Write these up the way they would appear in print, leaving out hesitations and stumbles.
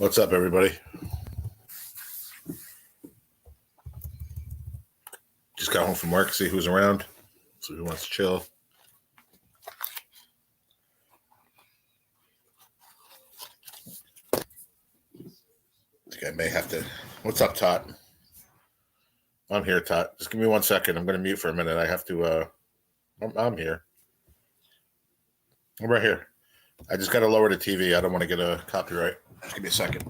What's up, everybody? Just got home from work, see who's around, see who wants to chill. I think I may have to. What's up, Tot? I'm here, Tot. Just give me 1 second. I'm going to mute for a minute. I have to. I'm here. I'm right here. I just got to lower the TV. I don't want to get a copyright. Just give me a second.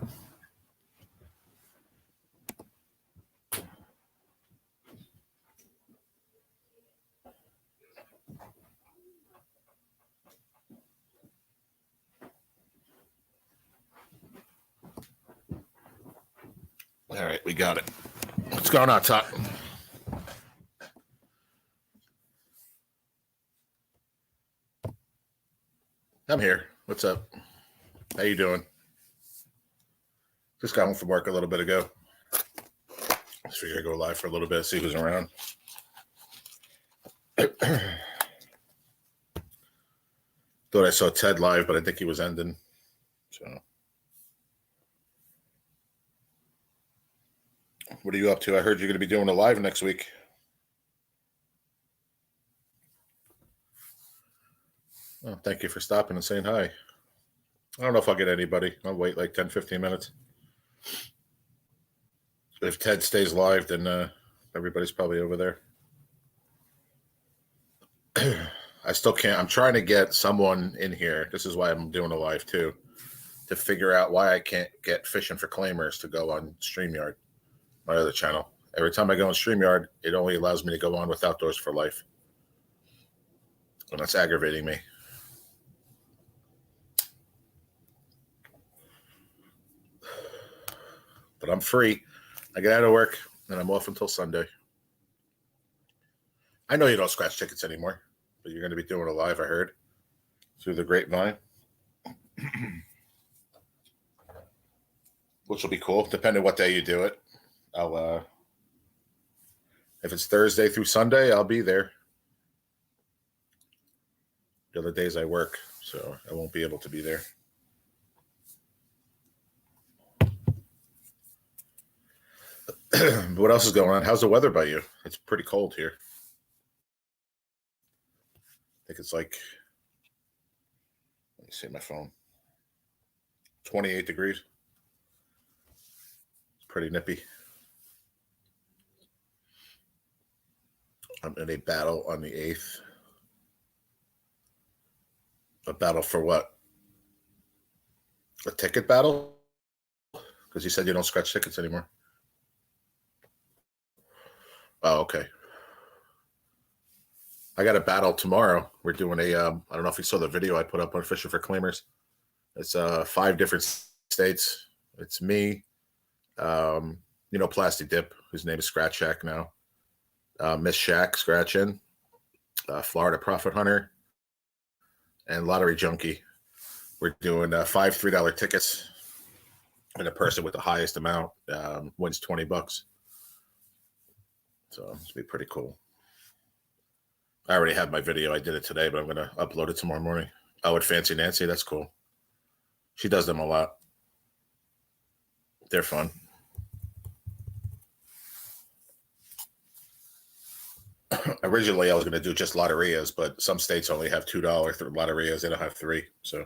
All right, we got it. What's going on, Tot? I'm here. What's up? How you doing? Just got home from work a little bit ago. Just figured I'd go live for a little bit, see who's around. Thought I saw Ted live, but I think he was ending. So, what are you up to? I heard you're going to be doing a live next week. Oh, thank you for stopping and saying hi. I don't know if I'll get anybody. I'll wait like 10, 15 minutes. If Ted stays live, then everybody's probably over there. I still can't. I'm trying to get someone in here. This is why I'm doing a live too, to figure out why I can't get Fishing for Claimers to go on StreamYard, my other channel. Every time I go on StreamYard, it only allows me to go on with Outdoors for Life. And that's aggravating me. But I'm free. I get out of work and I'm off until Sunday. I know you don't scratch tickets anymore, but you're going to be doing a live, I heard, through the grapevine. Which will be cool, depending on what day you do it. I'll if it's Thursday through Sunday, I'll be there. The other days I work, so I won't be able to be there. What else is going on? How's the weather by you? It's pretty cold here. I think it's like, let me see my phone. 28 degrees. It's pretty nippy. I'm in a battle on the 8th. A battle for what? A ticket battle? Because you said you don't scratch tickets anymore. Oh, okay. I got a battle tomorrow. We're doing a, I don't know if you saw the video I put up on Fishing for Claimers. It's 5 different states. It's me, Plastic Dip, whose name is Scratch Shack now. Miss Shack, Scratchin', Florida Profit Hunter, and Lottery Junkie. We're doing 5 $3 tickets, and the person with the highest amount wins $20. So it's be pretty cool. I already have my video. I did it today, but I'm going to upload it tomorrow morning. Oh, with Fancy Nancy. That's cool. She does them a lot. They're fun. Originally, I was going to do just lotterias, but some states only have $2 lotterias. They don't have 3. So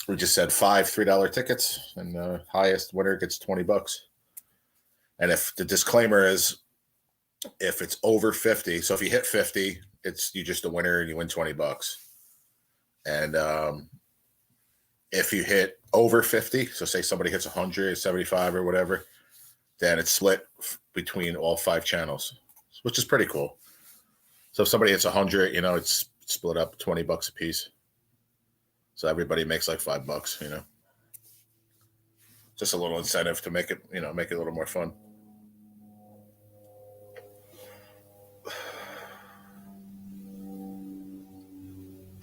we just said 5 $3 tickets, and the highest winner gets $20. And if the disclaimer is, if it's over 50, so if you hit 50, you're just a winner and you win $20. And if you hit over 50, so say somebody hits 100, 75 or whatever, then it's split between all 5 channels, which is pretty cool. So if somebody hits 100, it's split up $20 a piece. So everybody makes like $5, Just a little incentive to make it a little more fun.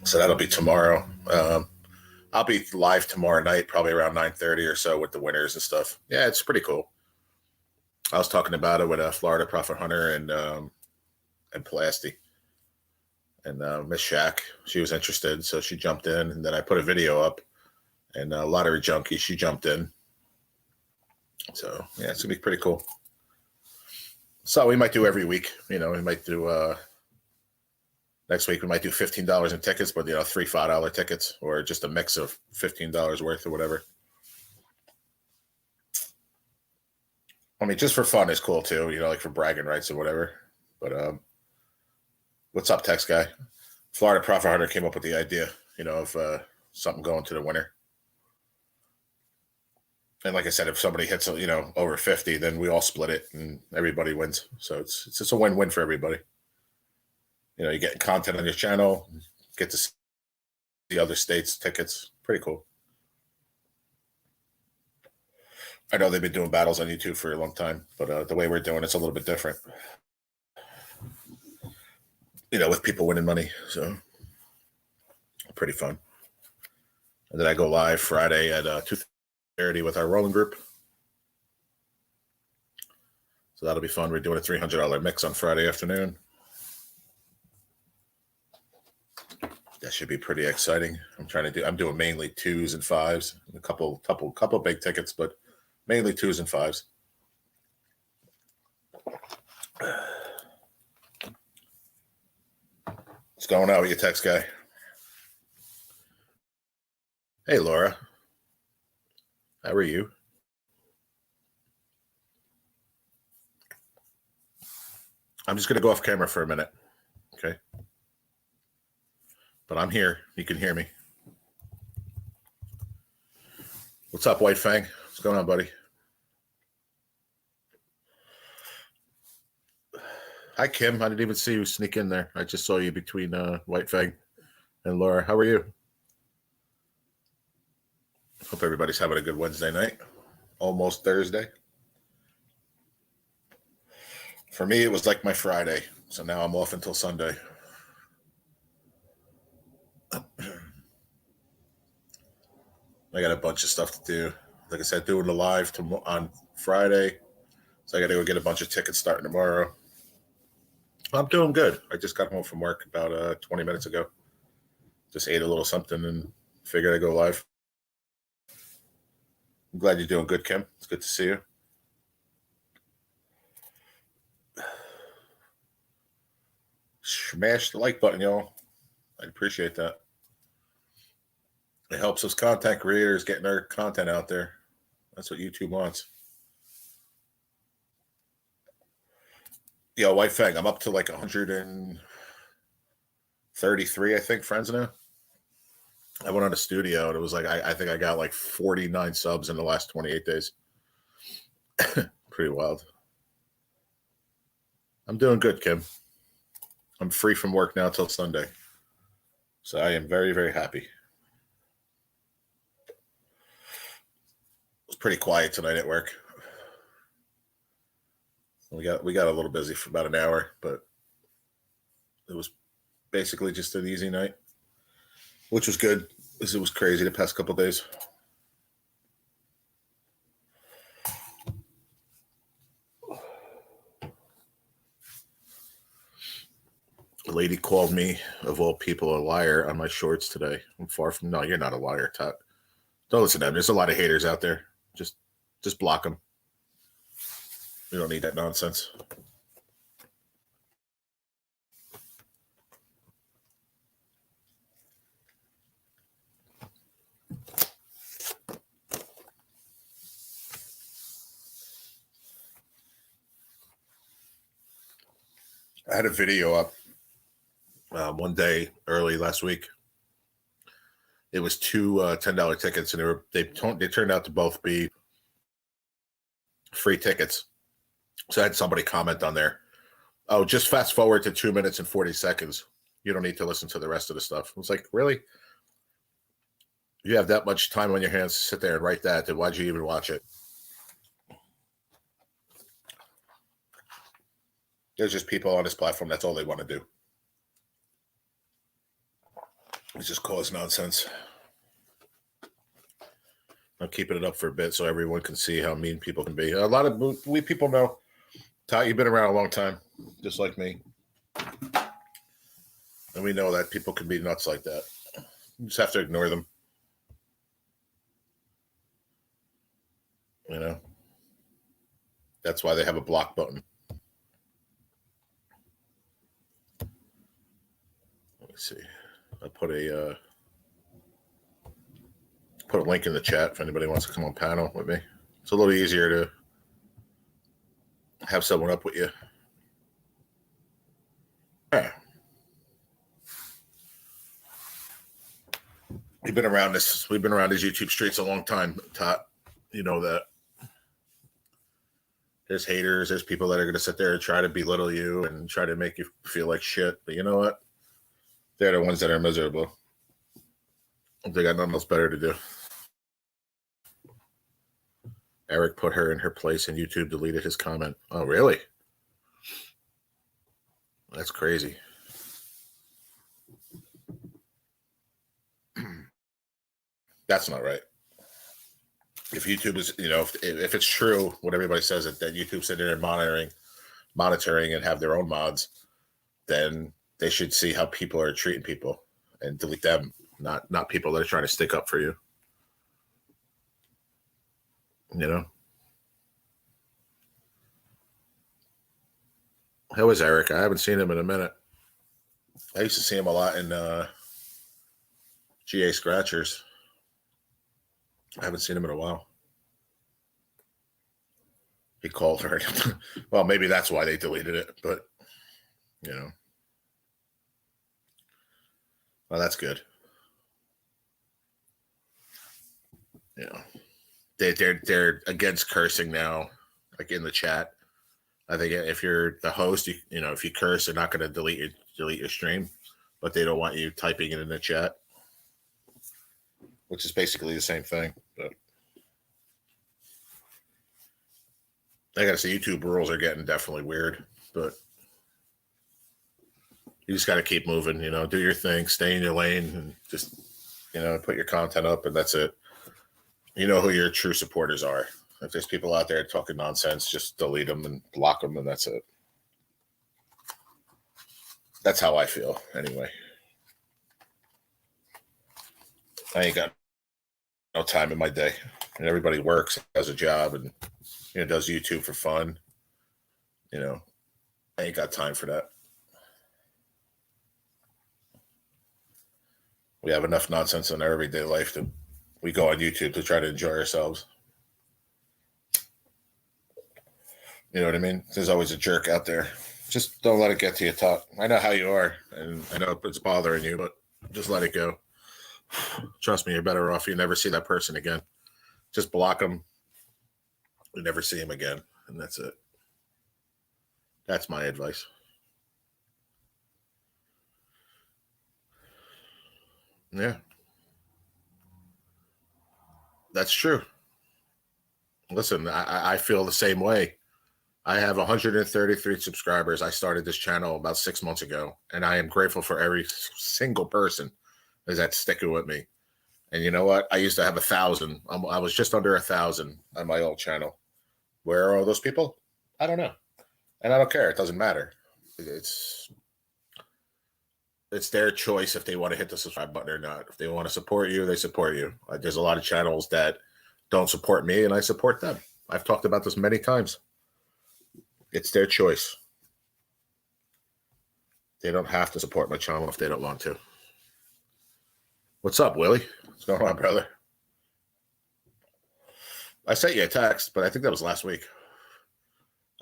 So that'll be tomorrow. I'll be live tomorrow night, probably around 9:30 or so with the winners and stuff. Yeah, it's pretty cool. I was talking about it with a Florida Profit Hunter and Plasty. And Miss Shack, she was interested, so she jumped in, and then I put a video up, and Lottery Junkie, she jumped in. So yeah, it's gonna be pretty cool. So we might do every week. We might do next week. We might do $15 in tickets, but 3 $5 tickets, or just a mix of $15 worth or whatever. I mean, just for fun is cool too. Like for bragging rights or whatever. But what's up, Tex guy? Florida Profit Hunter came up with the idea, of something going to the winner. And like I said, if somebody hits, over 50, then we all split it and everybody wins. So it's just a win-win for everybody. You get content on your channel, get to see the other states' tickets. Pretty cool. I know they've been doing battles on YouTube for a long time, but the way we're doing it's a little bit different. With people winning money. So pretty fun. And then I go live Friday at 2:30 with our rolling group. So that'll be fun. We're doing a $300 mix on Friday afternoon. That should be pretty exciting. I'm doing mainly 2s and 5s, a couple big tickets, but mainly 2s and 5s. What's going on with your text guy? Hey, Laura. How are you? I'm just going to go off camera for a minute. Okay. But I'm here. You can hear me. What's up, White Fang? What's going on, buddy? Hi, Kim. I didn't even see you sneak in there. I just saw you between White Fang and Laura. How are you? Hope everybody's having a good Wednesday night. Almost Thursday. For me, it was like my Friday. So now I'm off until Sunday. I got a bunch of stuff to do. Like I said, doing the live on Friday. So I got to go get a bunch of tickets starting tomorrow. I'm doing good. I just got home from work about 20 minutes ago. Just ate a little something and figured I'd go live. I'm glad you're doing good, Kim. It's good to see you. Smash the like button, y'all. I'd appreciate that. It helps us content creators getting our content out there. That's what YouTube wants. White Fang, I'm up to like 133, I think, friends now. I went on a studio and it was like, I think I got like 49 subs in the last 28 days. Pretty wild. I'm doing good, Kim. I'm free from work now till Sunday. So I am very, very happy. It was pretty quiet tonight at work. We got a little busy for about an hour, but it was basically just an easy night, which was good because it was crazy the past couple of days. A lady called me, of all people, a liar on my shorts today. I'm far from, no, you're not a liar, Tot. Don't listen to them. There's a lot of haters out there. Just block them. We don't need that nonsense. I had a video up one day early last week. It was two $10 tickets, and they turned out to both be free tickets. So I had somebody comment on there, "Oh, just fast forward to 2 minutes and 40 seconds. You don't need to listen to the rest of the stuff." I was like, really? You have that much time on your hands to sit there and write that, then why'd you even watch it? There's just people on this platform, that's all they want to do. It's just cause nonsense. I'm keeping it up for a bit so everyone can see how mean people can be. A lot of people know. Ty, you've been around a long time, just like me. And we know that people can be nuts like that. You just have to ignore them. You know, that's why they have a block button. Let me see. I put a link in the chat if anybody wants to come on panel with me. It's a little easier to have someone up with you. Yeah. We've been around these YouTube streets a long time, Todd. You know that. There's haters, there's people that are going to sit there and try to belittle you and try to make you feel like shit. But you know what? They're the ones that are miserable. They got nothing else better to do. Eric put her in her place and YouTube deleted his comment. Oh, really? That's crazy. That's not right. If YouTube is, if it's true, what everybody says that YouTube's sitting there monitoring and have their own mods, then they should see how people are treating people and delete them, not people that are trying to stick up for you. You know? How is Eric? I haven't seen him in a minute. I used to see him a lot in GA Scratchers. I haven't seen him in a while. He called her. Well, maybe that's why they deleted it, but well, that's good. They're against cursing now, like in the chat. I think if you're the host, if you curse, they're not going to delete your stream, but they don't want you typing it in the chat, which is basically the same thing. But I gotta say, YouTube rules are getting definitely weird, but you just got to keep moving. Do your thing, stay in your lane, and just put your content up, and that's it. You know who your true supporters are. If there's people out there talking nonsense, just delete them and block them, and that's it. That's how I feel, anyway. I ain't got no time in my day, and everybody works, has a job, and does YouTube for fun. I ain't got time for that. We have enough nonsense in our everyday life that we go on YouTube to try to enjoy ourselves. You know what I mean? There's always a jerk out there. Just don't let it get to you, Todd. I know how you are, and I know it's bothering you, but just let it go. Trust me, you're better off. You never see that person again. Just block them. You never see him again, and that's it. That's my advice. Yeah. That's true. Listen, I feel the same way. I have 133 subscribers. I started this channel about 6 months ago, and I am grateful for every single person that's sticking with me. And you know what? I used to have 1,000. I was just under 1,000 on my old channel. Where are all those people? I don't know. And I don't care. It doesn't matter. It's their choice if they want to hit the subscribe button or not. If they want to support you, they support you. There's a lot of channels that don't support me, and I support them. I've talked about this many times. It's their choice. They don't have to support my channel if they don't want to. What's up, Willie? What's going on, brother? I sent you a text, but I think that was last week.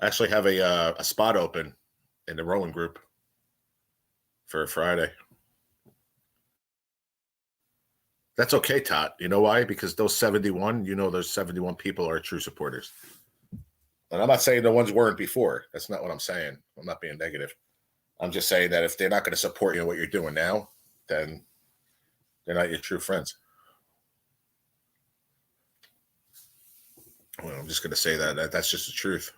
I actually have a spot open in the Rowan group for Friday. That's okay, Todd. You know why? Because those 71, those 71 people are true supporters. And I'm not saying the ones weren't before. That's not what I'm saying. I'm not being negative. I'm just saying that if they're not going to support you in what you're doing now, then they're not your true friends. Well, I'm just going to say that. That's just the truth.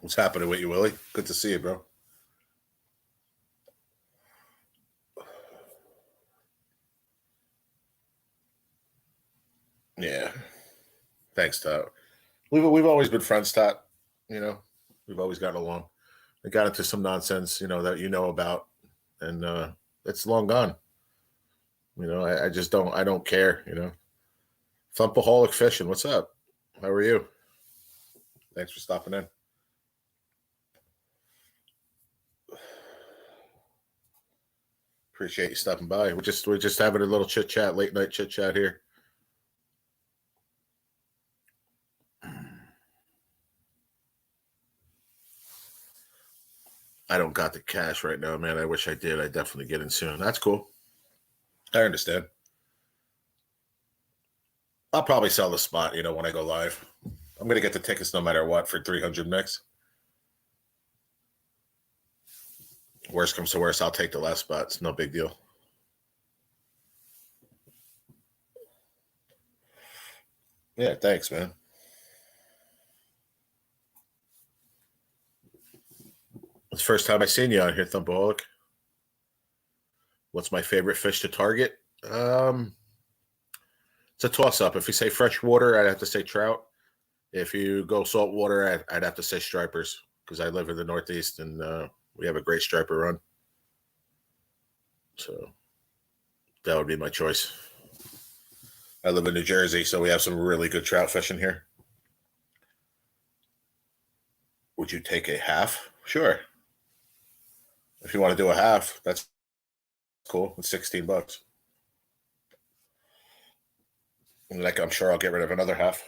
What's happening with you, Willie? Good to see you, bro. Yeah. Thanks, Todd. We've always been friends, Todd. We've always gotten along. We got into some nonsense, that about, and it's long gone. I just don't. I don't care. Thumpaholic Fishing. What's up? How are you? Thanks for stopping in. Appreciate you stopping by. We're just having a little chit chat, late night chit chat here. I don't got the cash right now, man. I wish I did. I definitely get in soon. That's cool. I understand. I'll probably sell the spot, when I go live. I'm gonna get the tickets no matter what for 300 mix. Worst comes to worst, I'll take the last spot. It's no big deal. Yeah, thanks, man. It's the first time I seen you on here, Thumpaholic. What's my favorite fish to target? It's a toss-up. If you say freshwater, I'd have to say trout. If you go saltwater, I'd have to say stripers because I live in the Northeast and we have a great striper run. So that would be my choice. I live in New Jersey, so we have some really good trout fishing here. Would you take a half? Sure. If you want to do a half, that's cool. It's $16. And I'm sure I'll get rid of another half.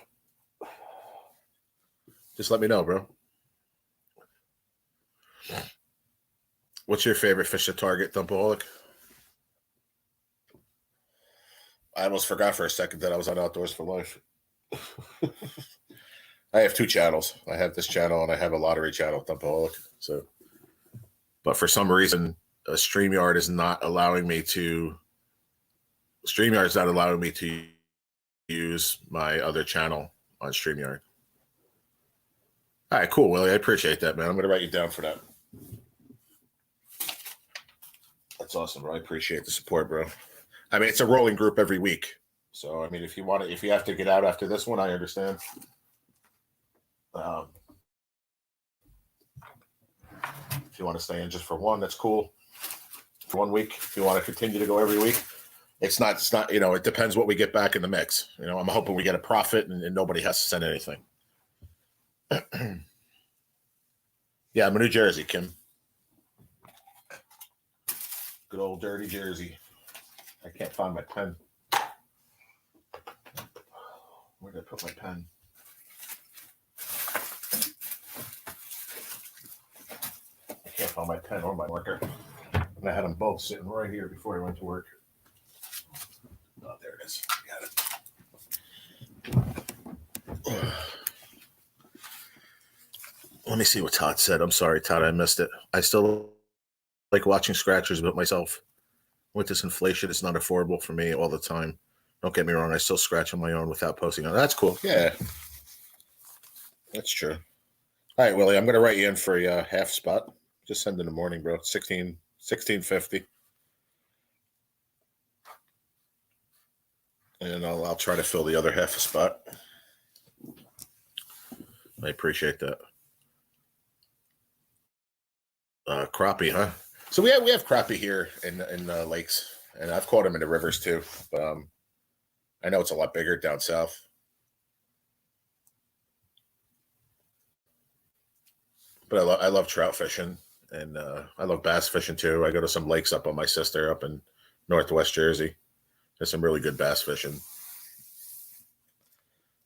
Just let me know, bro. What's your favorite fish to target, Thumpaholic? I almost forgot for a second that I was on Outdoors for Life. I have two channels. I have this channel and I have a lottery channel, Thumpaholic. So, but for some reason, StreamYard is not allowing me to. StreamYard's not allowing me to use my other channel on StreamYard. All right, cool, Willie. I appreciate that, man. I'm going to write you down for that. That's awesome, bro. I appreciate the support, bro. I mean, it's a rolling group every week. So, I mean, if you have to get out after this one, I understand. If you want to stay in just for one, that's cool. For 1 week, if you want to continue to go every week, it's not, it depends what we get back in the mix. I'm hoping we get a profit and nobody has to send anything. Yeah, I'm in New Jersey, Kim. Good old dirty Jersey. I can't find my pen. Where did I put my pen? I can't find my pen or my marker. And I had them both sitting right here before I went to work. Oh, there it is. Got it. Let me see what Todd said. I'm sorry, Todd, I missed it. I still like watching scratchers, but myself, with this inflation, it's not affordable for me all the time. Don't get me wrong. I still scratch on my own without posting on. That's cool. Yeah, that's true. All right, Willie, I'm going to write you in for a half spot. Just send in the morning, bro. $16.50. And I'll try to fill the other half a spot. I appreciate that. Crappie, huh? So we have crappie here in the lakes, and I've caught them in the rivers too. But I know it's a lot bigger down south. But I love trout fishing, and I love bass fishing too. I go to some lakes up on my sister up in Northwest Jersey. There's some really good bass fishing.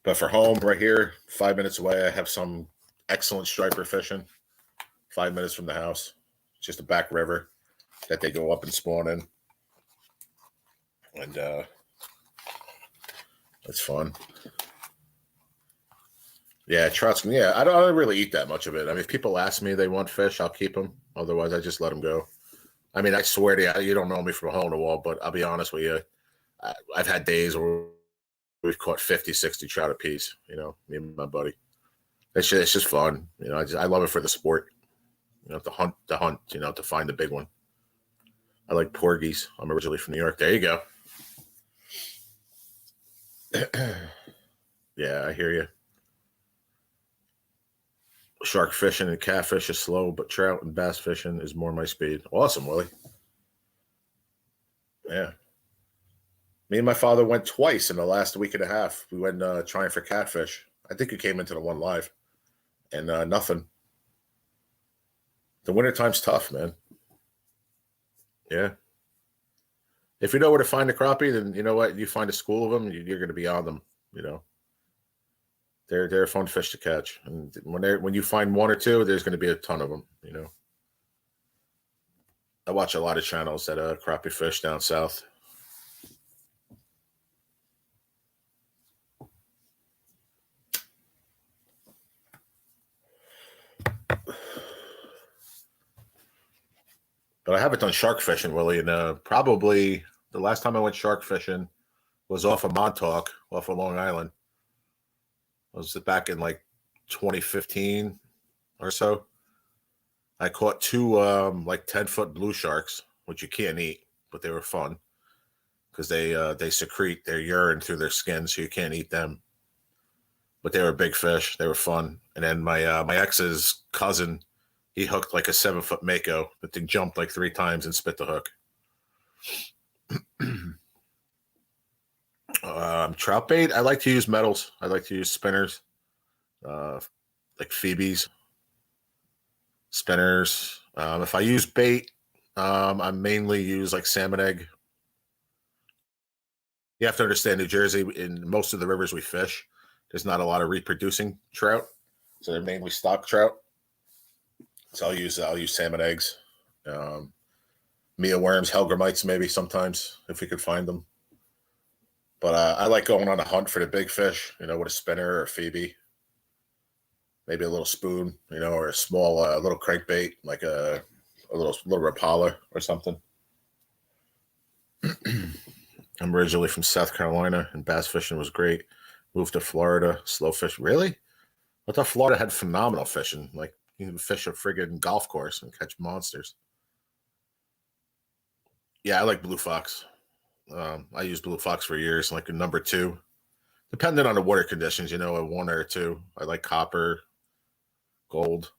But for home, right here, 5 minutes away, I have some excellent striper fishing. 5 minutes from the house. It's just a back river that they go up and spawn in. And it's fun. Yeah, trust me. Yeah, I don't really eat that much of it. I mean, if people ask me they want fish, I'll keep them. Otherwise, I just let them go. I mean, I swear to you, you don't know me from a hole in the wall, but I'll be honest with you. I've had days where we've caught 50, 60 trout a piece, me and my buddy. It's just fun. I love it for the sport. To hunt, to find the big one. I like porgies. I'm originally from New York. There you go. Yeah, I hear you. Shark fishing and catfish is slow, but trout and bass fishing is more my speed. Awesome, Willie. Yeah. Me and my father went twice in the last week and a half. We went trying for catfish. I think we came into the one live and nothing. The wintertime's tough, man. Yeah. If you know where to find a crappie, then you know what? You find a school of them, you're going to be on them. You know, they're a fun fish to catch, and when you find one or two, there's going to be a ton of them. You know, I watch a lot of channels that crappie fish down south. But I haven't done shark fishing, Willie, and probably the last time I went shark fishing was off of Montauk, off of Long Island. Was it back in like 2015 or so? I caught two like 10-foot blue sharks, which you can't eat, but they were fun because they secrete their urine through their skin, so you can't eat them. But they were big fish. They were fun. And then my ex's cousin, he hooked like a 7-foot mako. The thing jumped like 3 times and spit the hook. Trout bait. I like to use metals. I like to use spinners, like Phoebe's spinners. If I use bait, I mainly use like salmon egg. You have to understand New Jersey, in most of the rivers we fish, there's not a lot of reproducing trout. So they're mainly stock trout. So I'll use salmon eggs, mealworms, hellgrammites maybe sometimes if we could find them. But I like going on a hunt for the big fish, you know, with a spinner or a Phoebe. Maybe a little spoon, you know, or a small little crankbait, like a little Rapala or something. I'm originally from South Carolina, and bass fishing was great. Moved to Florida, slow fish. Really? I thought Florida had phenomenal fishing. Like you can fish a friggin' golf course and catch monsters. Yeah, I like blue fox. I used blue fox for years, like a number two. Depending on the water conditions, you know, a one or a two. I like copper, gold.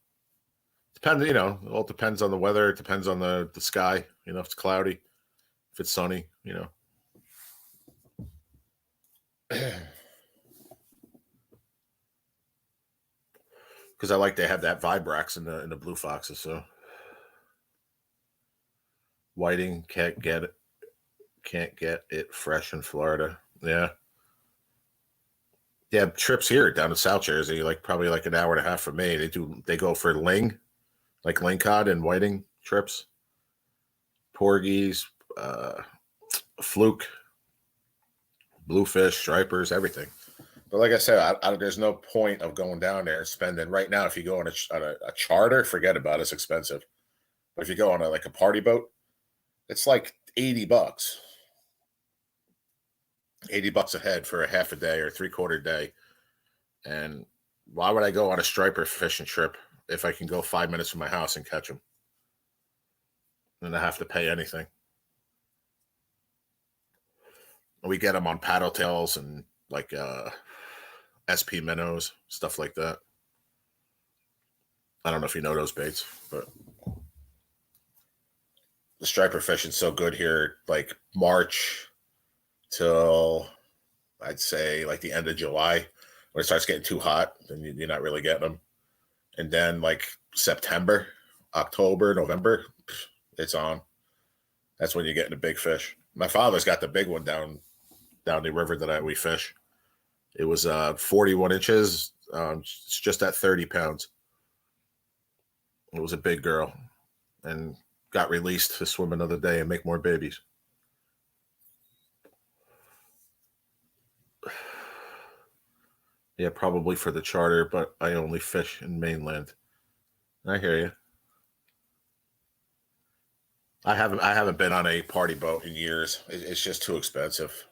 Depends, you know, it all depends on the weather. It depends on the sky. You know, if it's cloudy, if it's sunny, you know. Because I like to have that vibrax in the blue foxes. So whiting can't get it fresh in Florida. Yeah. Yeah, trips here down to South Jersey, like probably like an hour and a half from me. They go for ling, like lingcod and whiting trips, porgies, fluke, bluefish, stripers, everything. But like I said, there's no point of going down there and spending right now. If you go on a charter, forget about it. It's expensive. But if you go on like a party boat, it's like $80. $80 a head for a half a day or 3/4 day. And why would I go on a striper fishing trip if I can go 5 minutes from my house and catch them? And I have to pay anything. We get them on paddle tails and like SP minnows, stuff like that. I don't know if you know those baits, but the striper fishing's so good here, like March till I'd say like the end of July. When it starts getting too hot, then you're not really getting them. And then like September, October, November, it's on. That's when you're getting the big fish. My father's got the big one down the river that we fish. It was 41 inches. It's just at 30 pounds. It was a big girl and got released to swim another day and make more babies. Yeah, probably for the charter, but I only fish in mainland. I hear you. I haven't been on a party boat in years. It's just too expensive.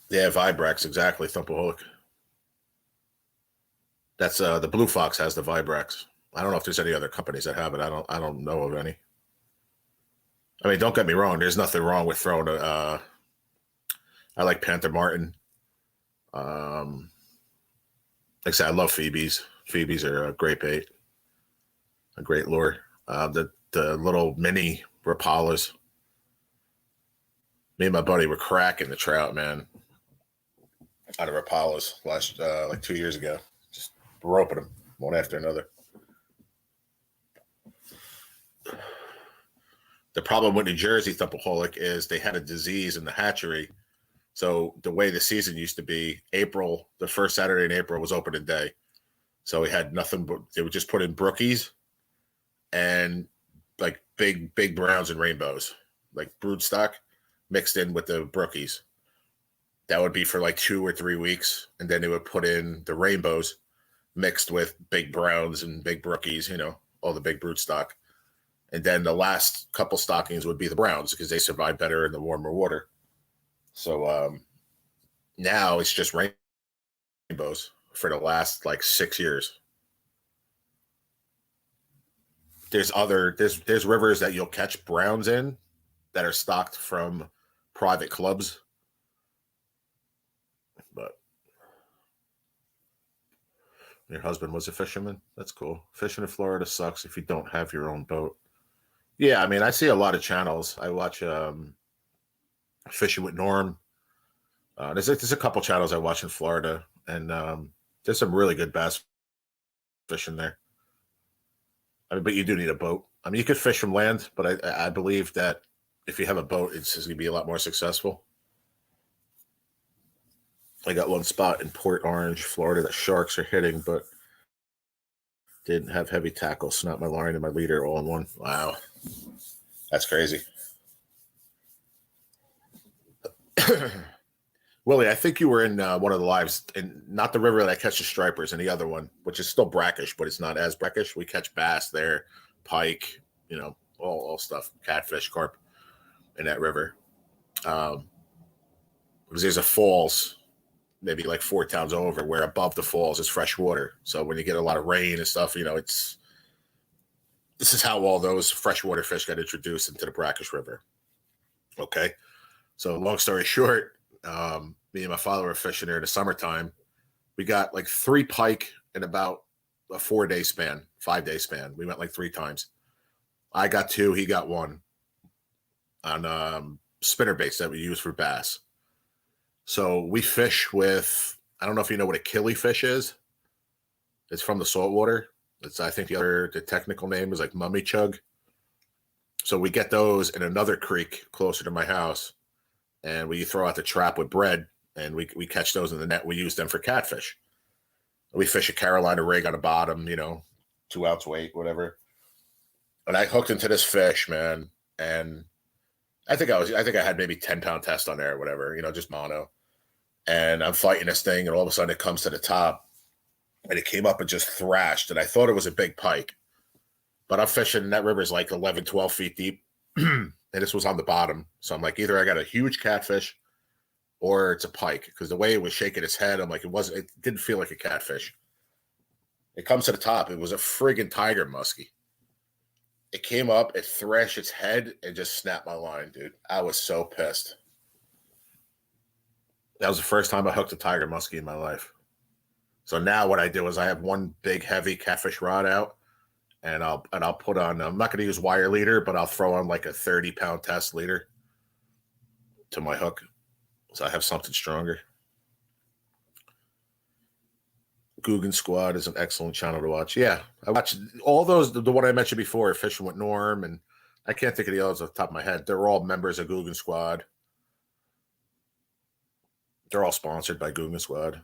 Yeah, Vibrax, exactly. Thumpaholic. That's the Blue Fox has the Vibrax. I don't know if there's any other companies that have it. I don't know of any. I mean, don't get me wrong. There's nothing wrong with throwing a. I like Panther Martin. Like I said, I love Phoebes. Phoebes are a great bait, a great lure. The little mini Rapalas. Me and my buddy were cracking the trout, man, out of Rapalas last like 2 years ago. Just roping them one after another. The problem with New Jersey Thumpaholic is they had a disease in the hatchery. So the way the season used to be, April, the first Saturday in April was opening day. So we had nothing but they would just put in brookies and like big browns and rainbows, like broodstock mixed in with the brookies. That would be for like 2 or 3 weeks. And then they would put in the rainbows mixed with big browns and big brookies, all the big broodstock. And then the last couple stockings would be the browns because they survive better in the warmer water. So now it's just rainbows for the last like 6 years. There's rivers that you'll catch browns in that are stocked from private clubs. But your husband was a fisherman. That's cool. Fishing in Florida sucks if you don't have your own boat. Yeah, I mean, I see a lot of channels. I watch Fishing with Norm. There's a couple channels I watch in Florida, and there's some really good bass fishing there. I mean, but you do need a boat. I mean, you could fish from land, but I believe that if you have a boat, it's just going to be a lot more successful. I got one spot in Port Orange, Florida, that sharks are hitting, but didn't have heavy tackle, snap my line and my leader all in one. Wow. That's crazy. Willie, I think you were in one of the lives, and not the river that catches stripers, and the other one, which is still brackish, but it's not as brackish. We catch bass there, pike, all stuff, catfish, carp in that river. Because there's a falls, maybe like 4 towns over, where above the falls is fresh water. So when you get a lot of rain and stuff, this is how all those freshwater fish got introduced into the brackish river. Okay. So long story short, me and my father were fishing there in the summertime. We got like 3 pike in about a 4-day span, 5-day span. We went like 3 times. I got 2, he got 1 on spinner baits that we use for bass. So we fish with, I don't know if you know what a killifish is. It's from the saltwater. I think the technical name is like mummy chug. So we get those in another creek closer to my house, and we throw out the trap with bread, and we catch those in the net. We use them for catfish. We fish a Carolina rig on the bottom, 2 ounce weight, whatever. And I hooked into this fish, man, and I think I had maybe 10-pound test on there or whatever, just mono. And I'm fighting this thing, and all of a sudden it comes to the top, and it came up and just thrashed, and I thought it was a big pike. But I'm fishing, and that river is like 11, 12 feet deep, and this was on the bottom. So I'm like, either I got a huge catfish or it's a pike, because the way it was shaking its head, I'm like, it didn't feel like a catfish. It comes to the top. It was a friggin' tiger muskie. It came up, it thrashed its head, and just snapped my line, dude. I was so pissed. That was the first time I hooked a tiger muskie in my life. So now what I do is I have one big heavy catfish rod out, and I'll put on, I'm not going to use wire leader, but I'll throw on like a 30-pound test leader to my hook, so I have something stronger. Guggen Squad is an excellent channel to watch. Yeah, I watch all those. The one I mentioned before, Fishing with Norm, and I can't think of the others off the top of my head. They're all members of Guggen Squad. They're all sponsored by Guggen Squad.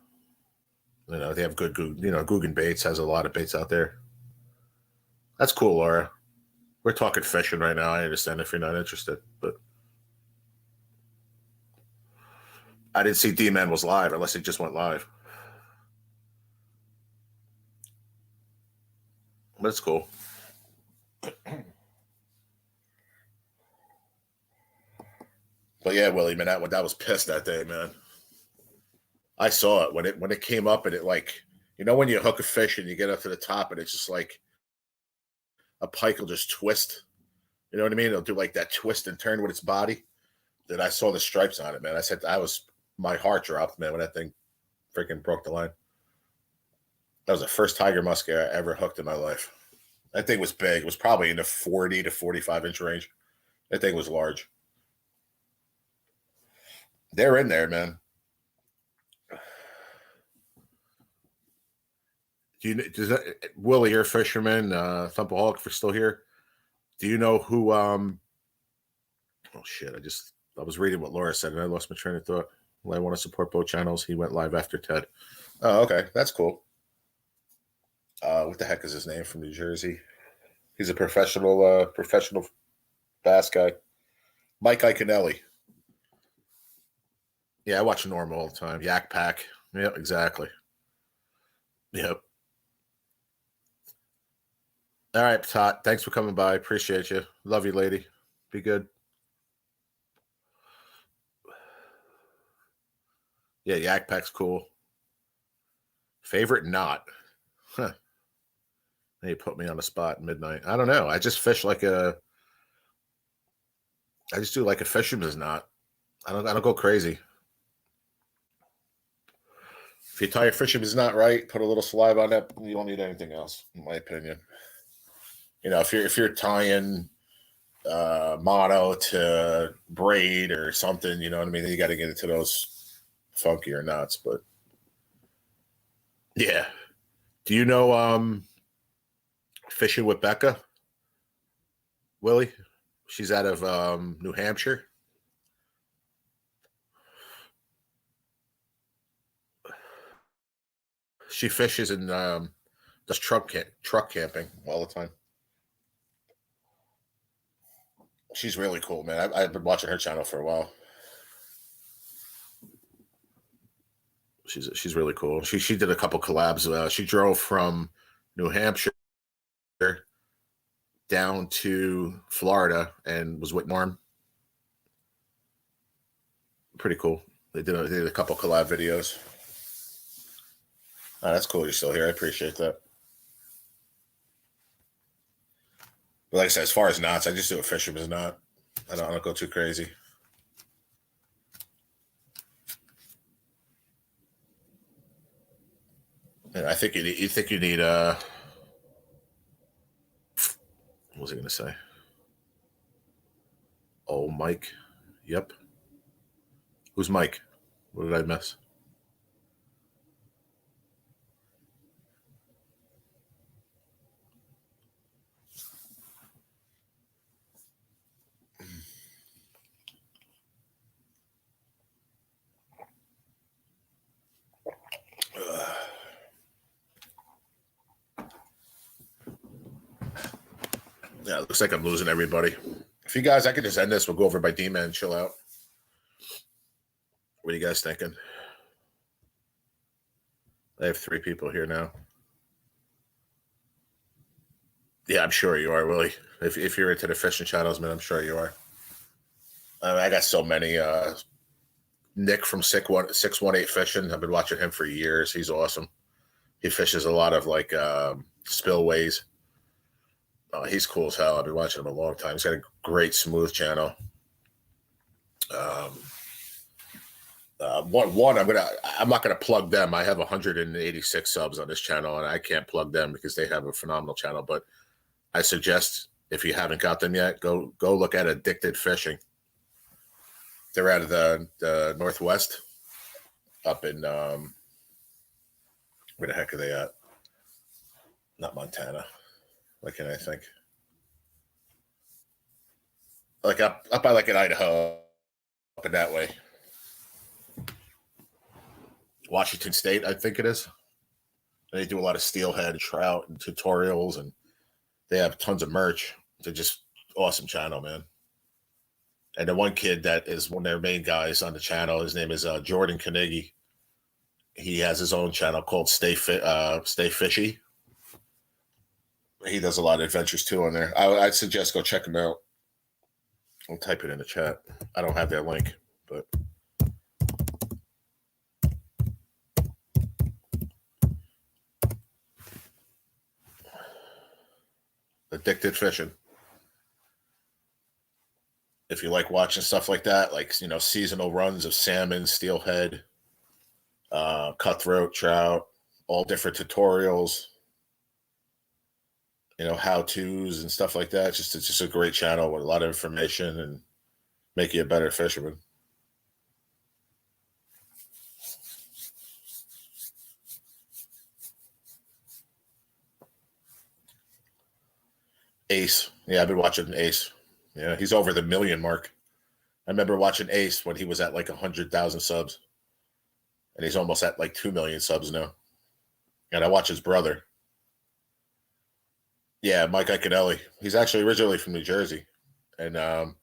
They have good Guggen Baits has a lot of baits out there. That's cool, Laura. We're talking fishing right now. I understand if you're not interested, but I didn't see D-Man was live unless he just went live. That's cool. But yeah, Willie, man, that was pissed that day, man. I saw it when it came up, and it like, when you hook a fish and you get up to the top and it's just like a pike will just twist. You know what I mean? It'll do like that twist and turn with its body. Then I saw the stripes on it, man. My heart dropped, man, when that thing freaking broke the line. That was the first tiger muskie I ever hooked in my life. That thing was big. It was probably in the 40 to 45 inch range. That thing was large. They're in there, man. Does that, Willie, you're a fisherman, Thumpaholic, if you're still here. Do you know who oh shit, I was reading what Laura said and I lost my train of thought. Well, I want to support both channels. He went live after Ted. Oh, okay. That's cool. What the heck is his name from New Jersey? He's a professional bass guy. Mike Iaconelli. Yeah, I watch Norm all the time. Yak Pack. Yeah, exactly. Yep. All right, Tot. Thanks for coming by. Appreciate you. Love you, lady. Be good. Yeah, Yak Pack's cool. Favorite knot? Huh. You put me on the spot at midnight. I don't know. I just fish like I just do like a fisherman's knot. I don't go crazy. If you tie your fisherman's knot right, put a little saliva on that, you don't need anything else, in my opinion. You know, if you're tying mono to braid or something, you know what I mean? You got to get into those funkier knots. But yeah, do you know Fishing with Becca, Willie? She's out of New Hampshire. She fishes and does truck camping all the time. She's really cool, man. I've been watching her channel for a while. She's really cool. She did a couple collabs. She drove from New Hampshire down to Florida and was with Norm. Pretty cool. They did a couple collab videos. Oh, that's cool. You're still here. I appreciate that. But like I said, as far as knots, I just do a fisherman's knot. I don't go too crazy. And I think you need what was I going to say? Oh, Mike. Yep. Who's Mike? What did I miss? Yeah, it looks like I'm losing everybody. If you guys, I could just end this. We'll go over by D-Man and chill out. What are you guys thinking? I have 3 people here now. Yeah, I'm sure you are, Willie. If you're into the fishing channels, man, I'm sure you are. I got so many. Nick from 618 Fishing. I've been watching him for years. He's awesome. He fishes a lot of like spillways. He's cool as hell. I've been watching him a long time. He's got a great smooth channel. I'm not gonna plug them. I have 186 subs on this channel, and I can't plug them because they have a phenomenal channel. But I suggest if you haven't got them yet, go look at Addicted Fishing. They're out of the Northwest, up in where the heck are they at? Not Montana. What can I think? Like up by like in Idaho, up in that way. Washington State, I think it is. They do a lot of steelhead, trout, and tutorials, and they have tons of merch. They're just awesome channel, man. And the one kid that is one of their main guys on the channel, his name is Jordan Carnegie. He has his own channel called Stay Fishy. He does a lot of adventures too on there. I'd suggest go check him out. I'll type it in the chat. I don't have their link, but Addicted Fishing. If you like watching stuff like that, like seasonal runs of salmon, steelhead, cutthroat trout, all different tutorials, how-tos and stuff like that. It's just a great channel with a lot of information and make you a better fisherman. Ace. Yeah, I've been watching Ace. Yeah, he's over the million mark. I remember watching Ace when he was at like 100,000 subs, and he's almost at like 2 million subs now. And I watch his brother. Yeah, Mike Iaconelli. He's actually originally from New Jersey, and the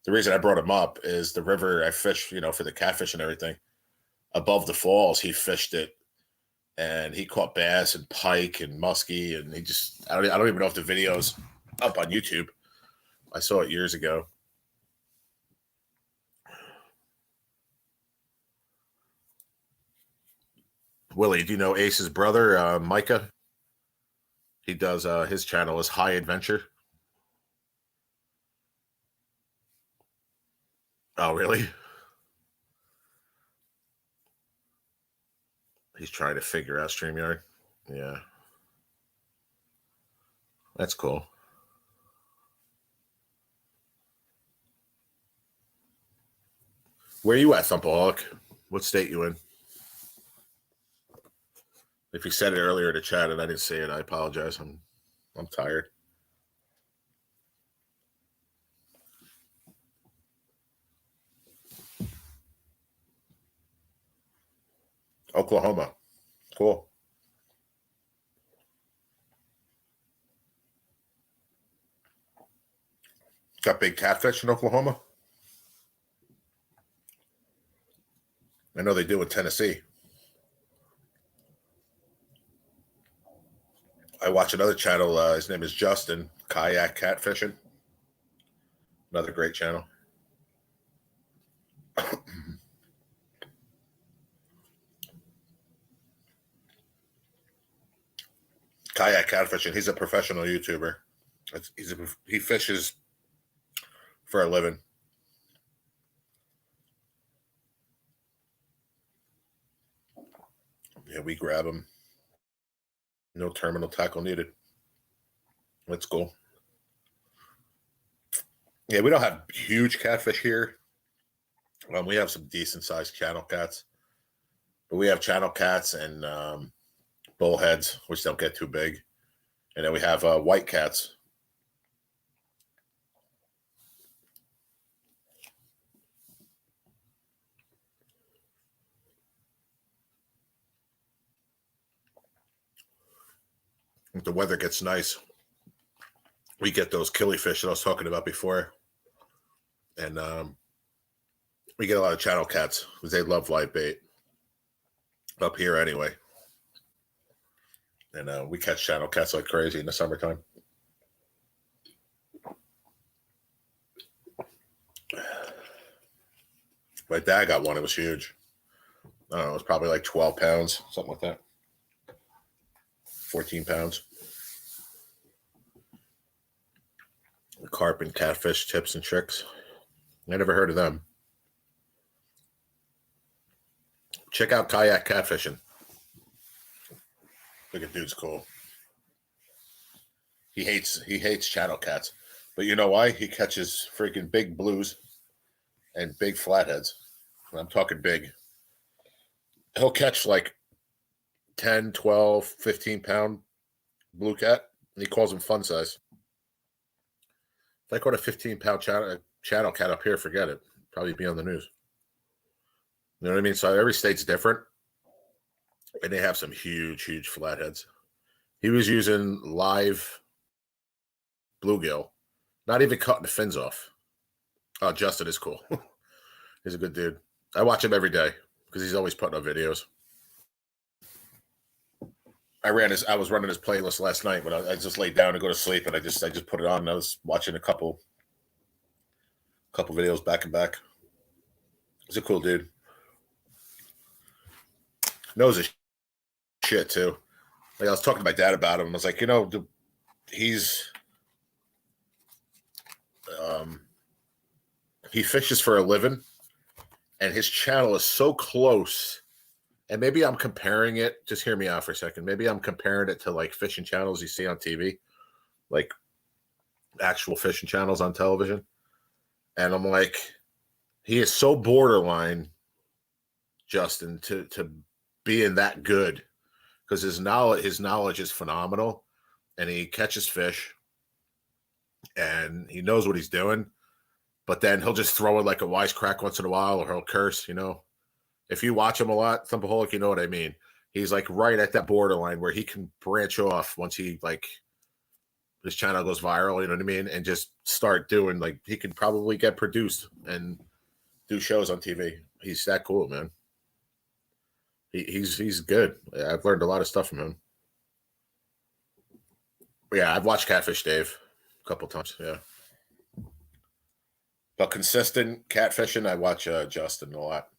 reason I brought him up is the river I fish, for the catfish and everything. Above the falls, he fished it, and he caught bass and pike and muskie, and I don't even know if the video's up on YouTube. I saw it years ago. Willie, do you know Ace's brother, Micah? He does his channel is High Adventure. Oh, really? He's trying to figure out StreamYard. Yeah, that's cool. Where you at, Thumpaholic? What state you in? If you said it earlier to chat and I didn't say it, I apologize. I'm tired. Oklahoma. Cool. Got big catfish in Oklahoma? I know they do in Tennessee. I watch another channel. His name is Justin, Kayak Catfishing. Another great channel. Kayak Catfishing. He's a professional YouTuber. He fishes for a living. Yeah, we grab him. No terminal tackle needed. Let's go. Yeah, we don't have huge catfish here. We have some decent sized channel cats, but we have channel cats and bullheads, which don't get too big, and then we have white cats. If the weather gets nice, we get those killifish that I was talking about before, and we get a lot of channel cats because they love live bait up here anyway. And we catch channel cats like crazy in the summertime. My dad got one. It was huge. I don't know. It was probably like 12 pounds, something like that. 14 pounds. Carp and catfish tips and tricks. I never heard of them. Check out Kayak Catfishing. Look at dude's cool. He hates channel cats. But you know why? He catches freaking big blues and big flatheads. I'm talking big. He'll catch like 10, 12, 15 pound blue cat. And he calls them fun size. If I caught a 15-pound channel cat up here, forget it. Probably be on the news. You know what I mean? So every state's different. And they have some huge, huge flatheads. He was using live bluegill, not even cutting the fins off. Oh, Justin is cool. He's a good dude. I watch him every day because he's always putting up videos. I was running his playlist last night when I just laid down to go to sleep, and I just put it on, and I was watching a couple videos back and back. He's a cool dude. Knows his shit too. Like I was talking to my dad about him. I was like, he's he fishes for a living, and his channel is so close. And maybe I'm comparing it. Just hear me out for a second. Maybe I'm comparing it to like fishing channels you see on TV, like actual fishing channels on television. And I'm like, he is so borderline, Justin, to being that good, because his knowledge is phenomenal, and he catches fish, and he knows what he's doing. But then he'll just throw in like a wisecrack once in a while, or he'll curse. If you watch him a lot, Thumpaholic, you know what I mean. He's like right at that borderline where he can branch off once he like his channel goes viral. You know what I mean, and just start doing like he could probably get produced and do shows on TV. He's that cool, man. He's good. I've learned a lot of stuff from him. Yeah, I've watched Catfish Dave a couple times. Yeah, but consistent catfishing, I watch Justin a lot.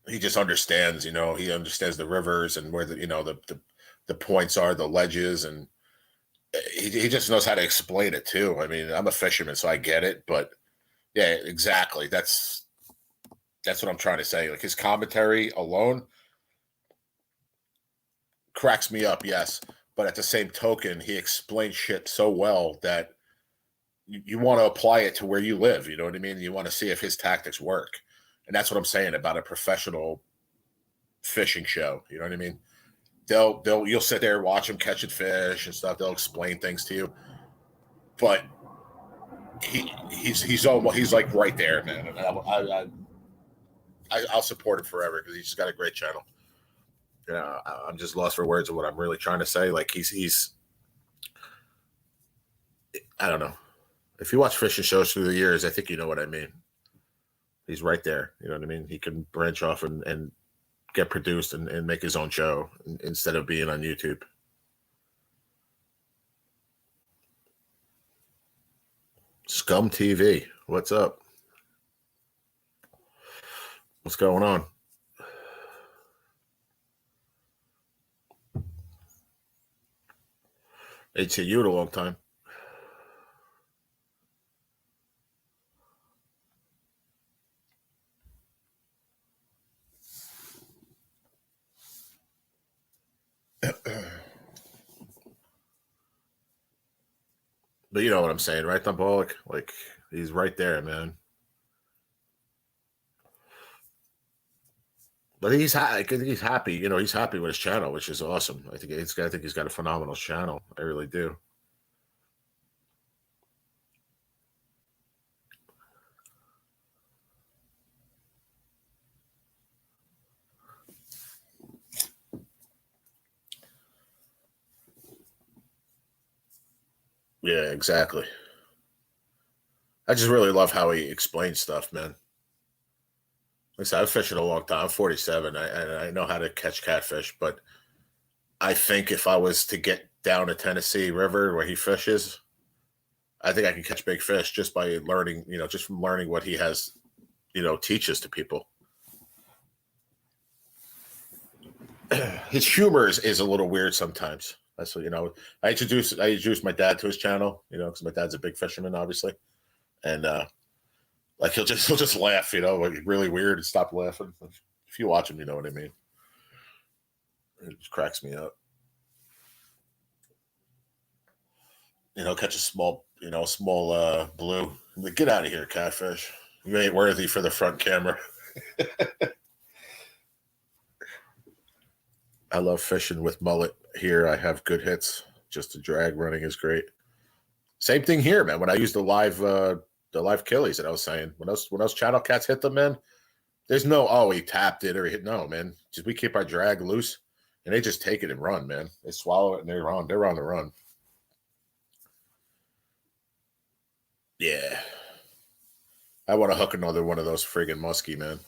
He just understands. He understands the rivers and where the points are, the ledges, and he just knows how to explain it too. I mean, I'm a fisherman, so I get it, but yeah, exactly. That's what I'm trying to say. Like his commentary alone cracks me up, yes, but at the same token, he explains shit so well that you want to apply it to where you live. You know what I mean? You want to see if his tactics work, and that's what I'm saying about a professional fishing show. You know what I mean? You'll sit there, watch them catching fish and stuff. They'll explain things to you, but he's like right there, man. And I'll support him forever because he's got a great channel. I'm just lost for words of what I'm really trying to say. Like he's I don't know. If you watch fishing shows through the years, I think you know what I mean. He's right there. You know what I mean? He can branch off and get produced and make his own show instead of being on YouTube. Scum TV. What's up? What's going on? Ain't seen you in a long time. But you know what I'm saying, right, Thumpaholic? Like, he's right there, man. But he's happy. He's happy with his channel, which is awesome. I think he's got a phenomenal channel. I really do. Yeah, exactly. I just really love how he explains stuff, man. Like I said, I've fished a long time. I'm 47. I know how to catch catfish, but I think if I was to get down to Tennessee River where he fishes, I think I can catch big fish just by learning, just from learning what he has, teaches to people. His humor is a little weird sometimes. That's what I introduced my dad to his channel, because my dad's a big fisherman, obviously, and like he'll just laugh, like really weird and stop laughing. If you watch him, you know what I mean. It just cracks me up. Catch a small blue. Like, get out of here, catfish. You ain't worthy for the front camera. I love fishing with mullet here. I have good hits. Just the drag running is great. Same thing here, man. When I use the live killies that I was saying, when those channel cats hit them, man, there's no he tapped it or he hit. No, man. Just we keep our drag loose and they just take it and run, man. They swallow it and they're on the run. Yeah. I want to hook another one of those friggin' muskie, man.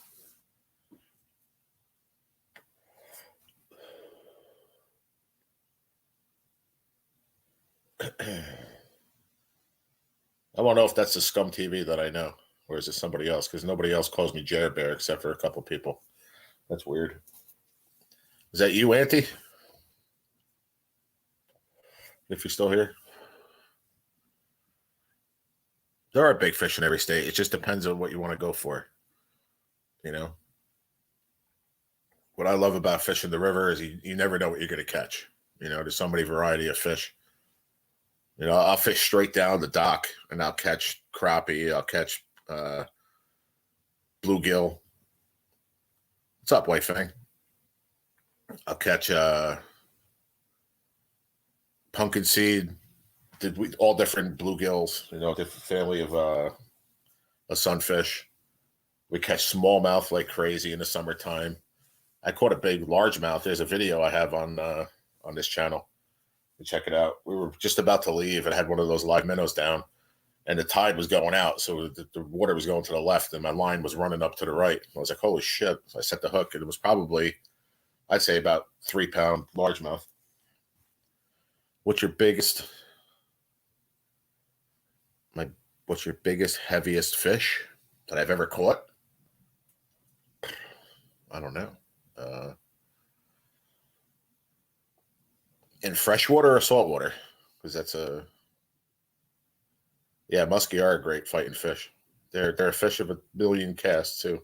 I want to know if that's the Scum TV that I know, or is it somebody else? Because nobody else calls me Jer Bear except for a couple people. That's weird. Is that you, Auntie? If you're still here. There are big fish in every state. It just depends on what you want to go for. What I love about fishing the river is you never know what you're going to catch. There's so many variety of fish. I'll fish straight down the dock and I'll catch crappie. I'll catch bluegill. What's up, White Fang? I'll catch pumpkin seed. All different bluegills. Different family of a sunfish. We catch smallmouth like crazy in the summertime. I caught a big largemouth. There's a video I have on this channel. Check it out. We were just about to leave and had one of those live minnows down, and the tide was going out, so the water was going to the left, and my line was running up to the right. I was like, "Holy shit!" So I set the hook, and it was probably, I'd say, about 3-pound largemouth. What's your biggest, heaviest fish that I've ever caught? I don't know. In freshwater or saltwater? Because muskie are a great fighting fish. They're a fish of a billion casts too.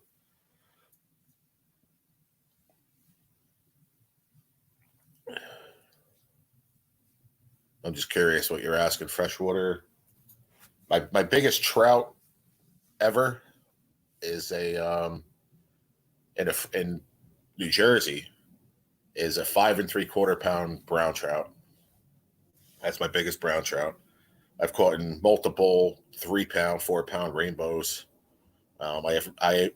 I'm just curious what you're asking. Freshwater. My biggest trout ever is in New Jersey is a 5 3/4 pound brown trout. That's my biggest brown trout. I've caught in multiple 3-pound, 4-pound rainbows. The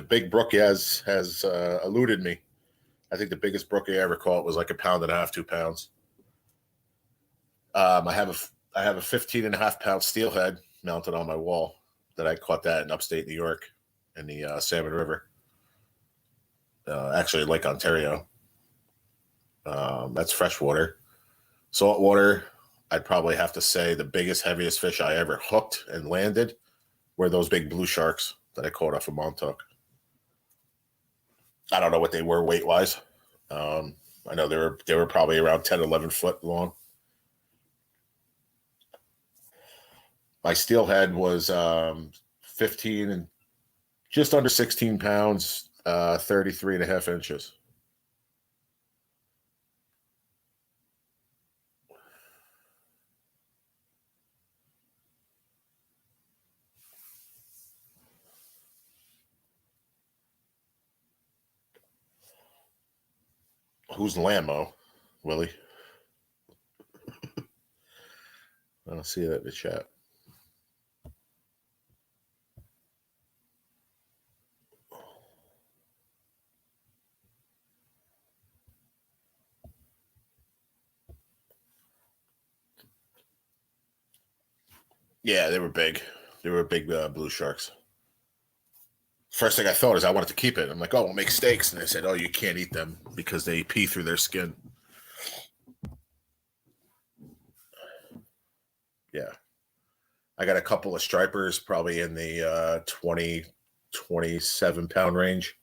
big brook has eluded me. I think the biggest brook I ever caught was like 1.5 pounds, 2 pounds. I have a 15.5-pound steelhead mounted on my wall that I caught that in upstate New York in the Salmon River. Actually, Lake Ontario. That's freshwater. Saltwater, I'd probably have to say the biggest, heaviest fish I ever hooked and landed were those big blue sharks that I caught off of Montauk. I don't know what they were weight-wise. I know they were probably around 10, 11 foot long. My steelhead was 15 and just under 16 pounds, 33.5 inches. Who's Lamo, Willie? I don't see that in the chat. Yeah, they were big. They were big blue sharks. First thing I thought is I wanted to keep it. I'm like, oh, we'll make steaks. And they said, oh, you can't eat them because they pee through their skin. Yeah. I got a couple of stripers probably in the 20, 27 pound range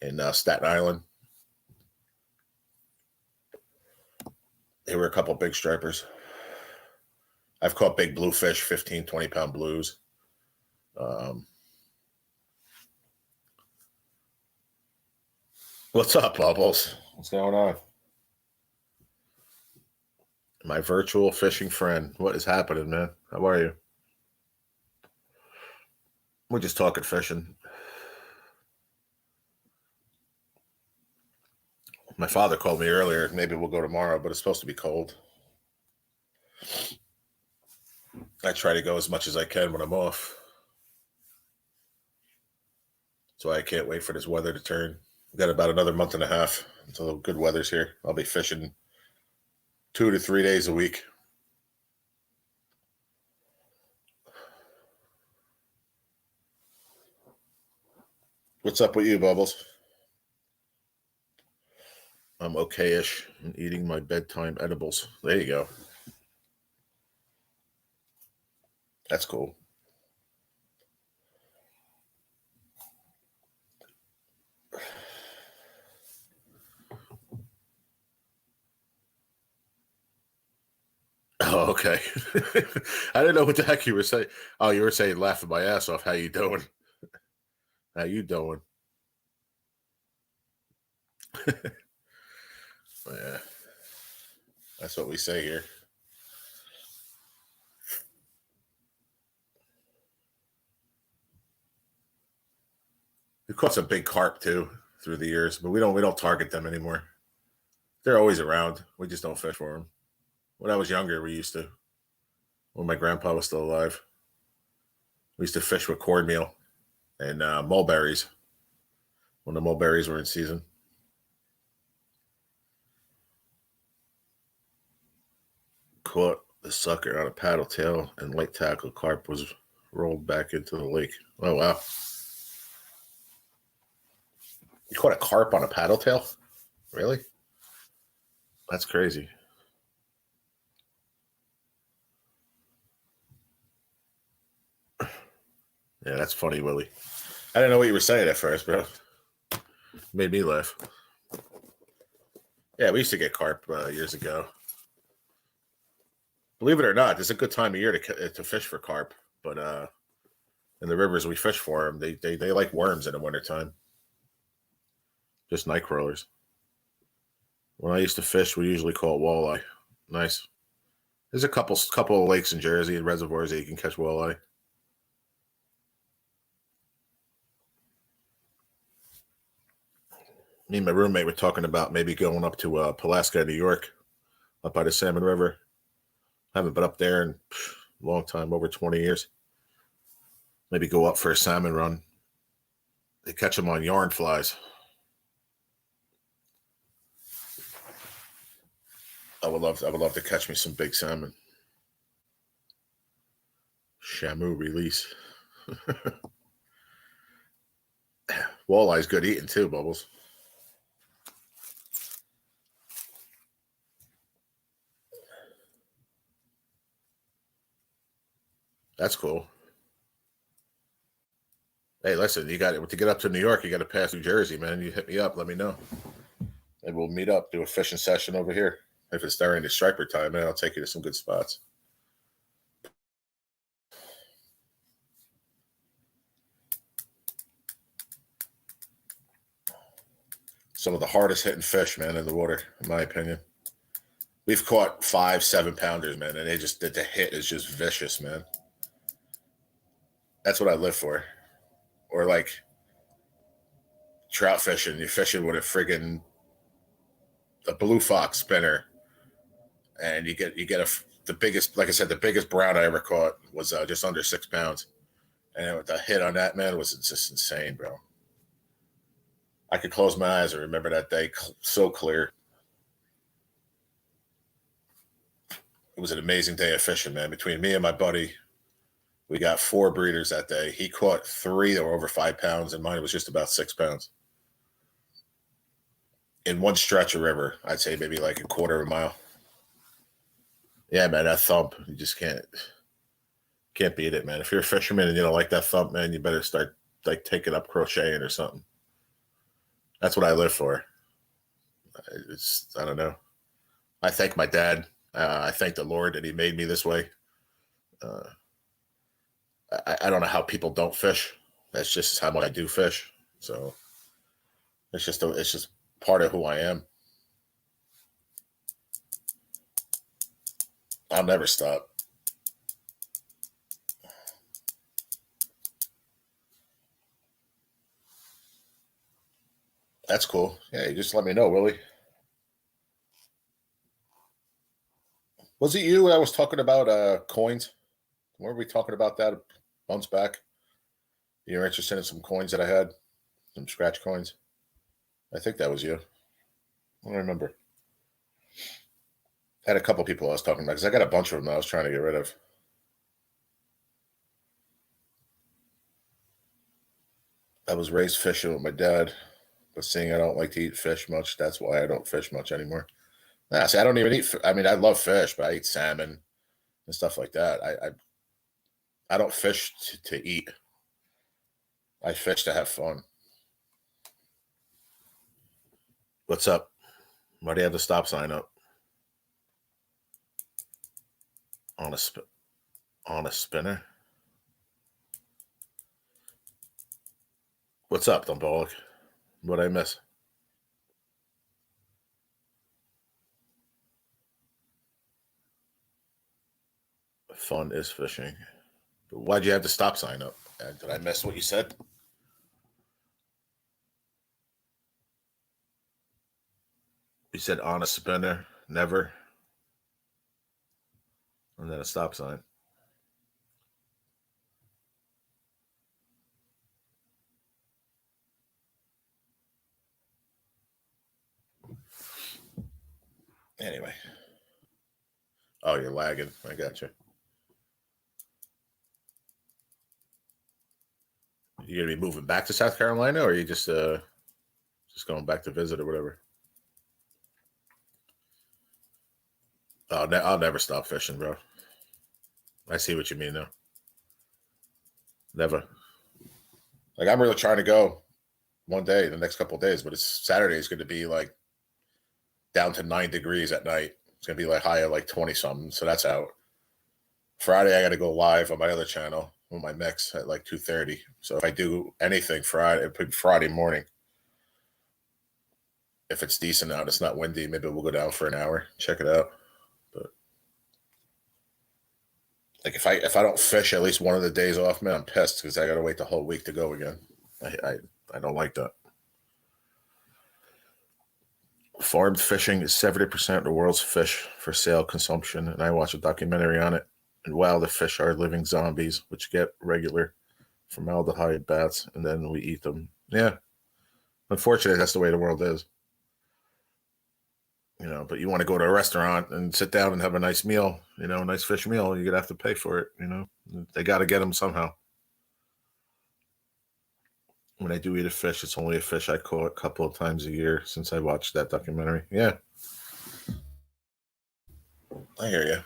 in Staten Island. They were a couple big stripers. I've caught big bluefish, 15, 20 pound blues. What's up, Bubbles? What's going on? My virtual fishing friend. What is happening, man? How are you? We're just talking fishing. My father called me earlier. Maybe we'll go tomorrow, but it's supposed to be cold. I try to go as much as I can when I'm off. So I can't wait for this weather to turn. We've got about another month and a half until good weather's here. I'll be fishing 2 to 3 days a week. What's up with you, Bubbles? I'm okay-ish and eating my bedtime edibles. There you go. That's cool. Oh, okay. I didn't know what the heck you were saying. Oh, you were saying laughing my ass off. How you doing? How you doing? Yeah. That's what we say here. We caught some big carp too through the years, but we don't target them anymore. They're always around. We just don't fish for them. When I was younger, we used to. When my grandpa was still alive, we used to fish with cornmeal and mulberries when the mulberries were in season. Caught the sucker on a paddle tail and light tackle. Carp was rolled back into the lake. Oh wow! You caught a carp on a paddle tail? Really? That's crazy. Yeah, that's funny, Willie. I didn't know what you were saying at first, bro. Made me laugh. Yeah, we used to get carp years ago. Believe it or not, it's a good time of year to fish for carp. But in the rivers we fish for them, they like worms in the wintertime. Just night crawlers. When I used to fish, we usually caught walleye. Nice. There's a couple of lakes in Jersey and reservoirs that you can catch walleye. Me and my roommate were talking about maybe going up to Pulaski, New York, up by the Salmon River. Haven't been up there in a long time, over 20 years. Maybe go up for a salmon run. They catch them on yarn flies. I would love to catch me some big salmon. Shamu release. Walleye's good eating too, Bubbles. That's cool. Hey, listen, you got to get up to New York. You got to pass New Jersey, man. You hit me up. Let me know. And we'll meet up, do a fishing session over here. If it's during the striper time, man, I'll take you to some good spots. Some of the hardest hitting fish, man, in the water, in my opinion. We've caught 5-7 pounders, man, and the hit is just vicious, man. That's what I live for. Or like trout fishing, you're fishing with a blue fox spinner, and you get the biggest, like I said, the biggest brown I ever caught was just under 6 pounds, and the hit on that, man, was just insane, bro. I could close my eyes and remember that day so clear. It was an amazing day of fishing, man. Between me and my buddy, we got 4 breeders that day. He caught 3 that were over 5 pounds, and mine was just about 6 pounds. In one stretch of river, I'd say maybe like a quarter of a mile. Yeah, man, that thump, you just can't beat it, man. If you're a fisherman and you don't like that thump, man, you better start like taking up crocheting or something. That's what I live for. I don't know. I thank my dad. I thank the Lord that he made me this way. I don't know how people don't fish. That's just how much I do fish. So it's just part of who I am. I'll never stop. That's cool. Yeah, you just let me know, Willie. Was it you that was talking about coins? Weren't we talking about that months back? You're interested in some coins that I had? Some scratch coins? I think that was you. I don't remember. I had a couple people I was talking about because I got a bunch of them that I was trying to get rid of. I was raised fishing with my dad, but seeing I don't like to eat fish much, that's why I don't fish much anymore. Nah, see, I don't even eat. I mean, I love fish, but I eat salmon and stuff like that. I don't fish to eat. I fish to have fun. What's up? Why do you have the stop sign up on on a spinner? What's up, Dumbolic? What I miss? Fun is fishing. But why'd you have the stop sign up? Did I miss what you said? You said on a spinner, never, and then a stop sign. Anyway. Oh, you're lagging. I got you. You gonna be moving back to South Carolina, or are you just going back to visit or whatever? Oh, I'll never stop fishing, bro. I see what you mean, though. Never. Like I'm really trying to go one day, the next couple of days, but it's Saturday is going to be like down to 9 degrees at night. It's going to be like high at like 20 something, so that's out. Friday, I got to go live on my other channel with my mix at like 2:30. So if I do anything Friday morning, if it's decent out, it's not windy, maybe we'll go down for an hour, check it out. But like if I don't fish at least one of the days off, man, I'm pissed because I got to wait the whole week to go again. I don't like that. Farmed fishing is 70% of the world's fish for sale consumption, and I watched a documentary on it. And wow, the fish are living zombies, which get regular formaldehyde baths, and then we eat them. Yeah, unfortunately, that's the way the world is. But you want to go to a restaurant and sit down and have a nice meal, a nice fish meal, you're gonna have to pay for it. They got to get them somehow. When I do eat a fish, it's only a fish I caught a couple of times a year since I watched that documentary. Yeah, I hear you.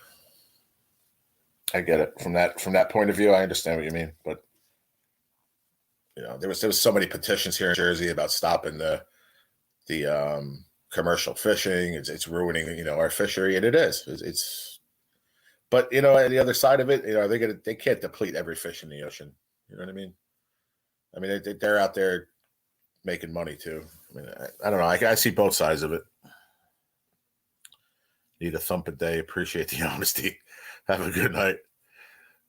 I get it from that point of view. I understand what you mean, but there was so many petitions here in Jersey about stopping the commercial fishing. It's ruining our fishery, and it is. But on the other side of it, they can't deplete every fish in the ocean. You know what I mean? I mean they're out there making money too. I mean I don't know. I see both sides of it. Need a thump a day. Appreciate the honesty. Have a good night.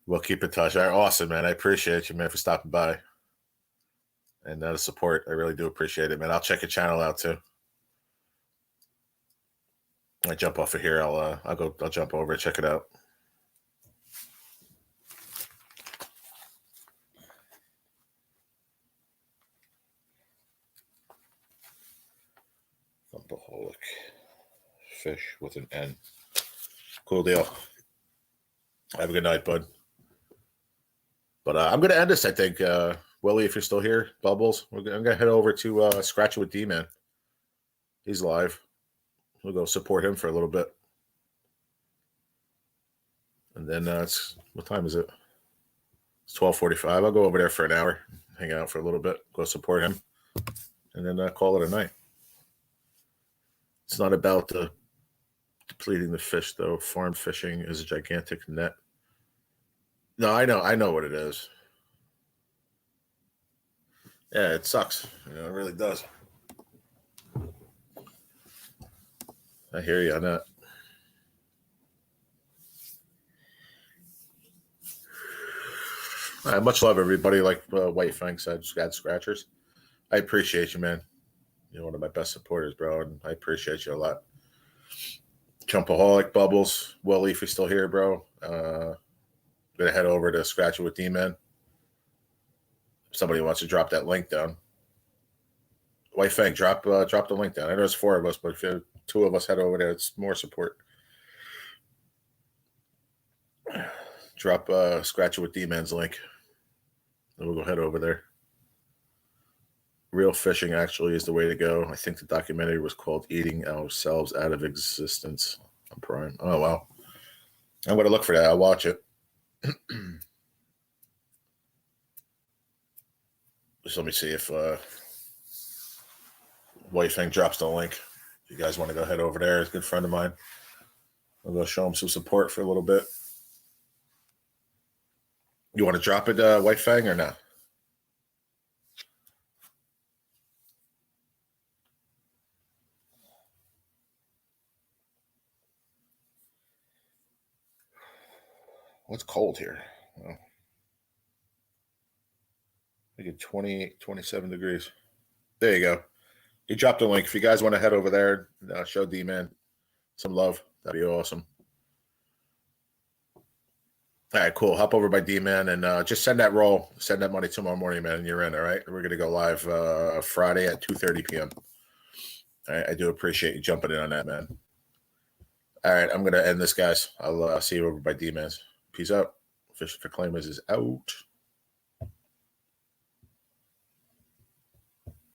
We'll keep in touch. All right, awesome, man. I appreciate you, man, for stopping by and the support. I really do appreciate it, man. I'll check your channel out too. I jump off of here. I'll jump over and check it out. Thumpaholic fish with an N. Cool deal. Have a good night, bud. But I'm gonna end this. I think Willie, if you're still here, Bubbles, I'm gonna head over to Scratch It with D-Man. He's live. We'll go support him for a little bit. And then what time is it? It's 12:45. I'll go over there for an hour, hang out for a little bit, go support him, and then call it a night. It's not about depleting the fish, though. Farm fishing is a gigantic net. No, I know what it is. Yeah, it sucks. It really does. I hear you on that. All right, much love, everybody. Like White Fang said, Scat Scratchers. I appreciate you, man. You're one of my best supporters, bro, and I appreciate you a lot. Chumpaholic, Bubbles, Willie, if you're still here, bro. Gonna head over to Scratch It with D-Man. If somebody wants to drop that link down. White Fang, drop the link down. I know there's 4 of us, but if two of us head over there, it's more support. Drop Scratch It with D-Man's link. Then we'll go head over there. Real fishing actually is the way to go. I think the documentary was called Eating Ourselves Out of Existence on Prime. Oh, wow. I'm going to look for that. I'll watch it. Just let me see if White Fang drops the link. If you guys want to go head over there, it's a good friend of mine. I'll go show him some support for a little bit. You want to drop it, White Fang, or not? Well, it's cold here. Oh. I get 28, 27 degrees. There you go. He dropped a link. If you guys want to head over there, show D-Man some love. That'd be awesome. All right, cool. Hop over by D-Man and just send that roll. Send that money tomorrow morning, man, and you're in, all right? We're going to go live Friday at 2:30 p.m. All right, I do appreciate you jumping in on that, man. All right, I'm going to end this, guys. I'll see you over by D-Man's. Peace out. Fishing for Claimers is out.